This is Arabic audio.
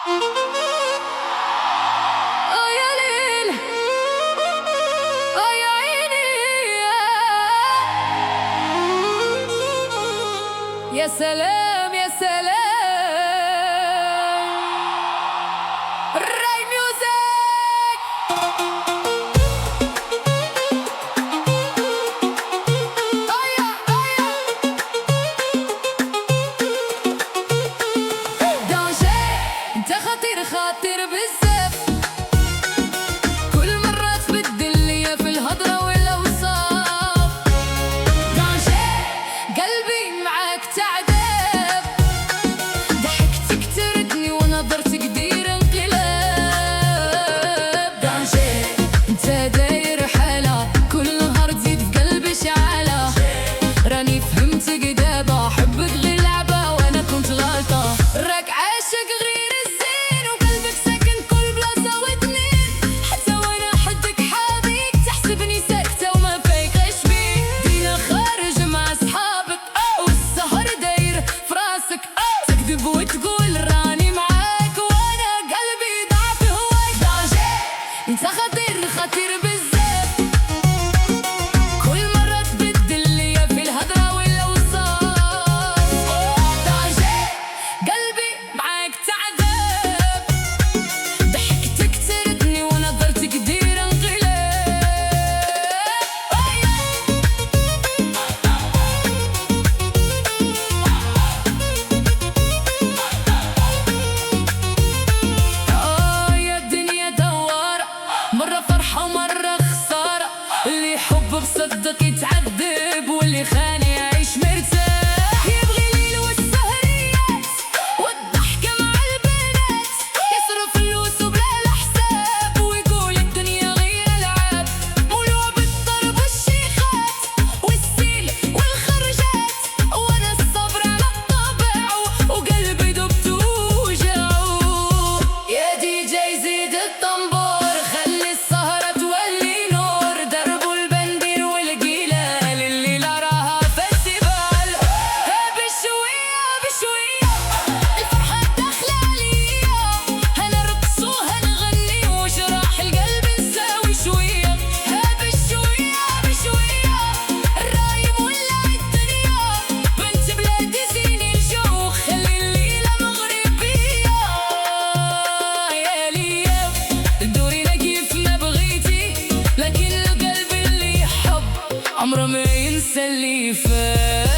يا ليل يا عيني يا سلام يا سلام. راي ميوزك. دانجي انت خطير خاطر بزاف، كل مرة تبدل ليا في الهضرة والأوصاف. دانجي قلبي معاك تعذب، ضحكتك تردني ونظرتك دير انقلاب. دانجي انت داير حالة، كل نهار تزيد في قلبي شعالة. راني فهمتك دابا، حبك غير لعبة وانا كنت غلطة. راك عاشق غير الزين وقلبك ساكن كل بلاصة واتنين، حتى وانا حدك حابيك تحسبني ساكتة وما فايقاش بيك. دينا خارج مع صحابك والسهر داير في راسك، تكذب وتقول راني معاك وانا قلبي ضعف هواك. دانجي انت خطير خطير بزاف، كل مرة تبدل ليا في الهضرة والأوصاف. دانجي قلبي معاك تعذب، ضحكتك تردني ونظرتك دير انقلاب. يا الدنيا دوارة، مرة فرحة ومرة خسارة. اللي يحب بصدق يتعذب، واللي خان يعيش مرتاح. يبغي ليل والسهريات والضحكة مع البنات، يصرف فلوس وبلا الحساب ويقول الدنيا غير ألعاب. مولوع بالضرب والشيخات والسيل والخرجات، وانا الصبر على الطبع وقلبي دبت ووجعه. يا دي جي زيد الطنبور، خلي السهرة تولي نور. دربوا البندير والقلال، الليلة راها فستيفال. بشوية بشوية الفرحة داخلة عليا، هنرقص وهنغني وجراح القلب نساوي شوية. بشوية بشوية الرايم ولع الدنيا، بنت بلادي زيني الجو خلي الليلة مغربية. يا ليا دورينا كيف ما بغيتي، لكن القلب اللي يحب عمره ما ينسى اللي فات.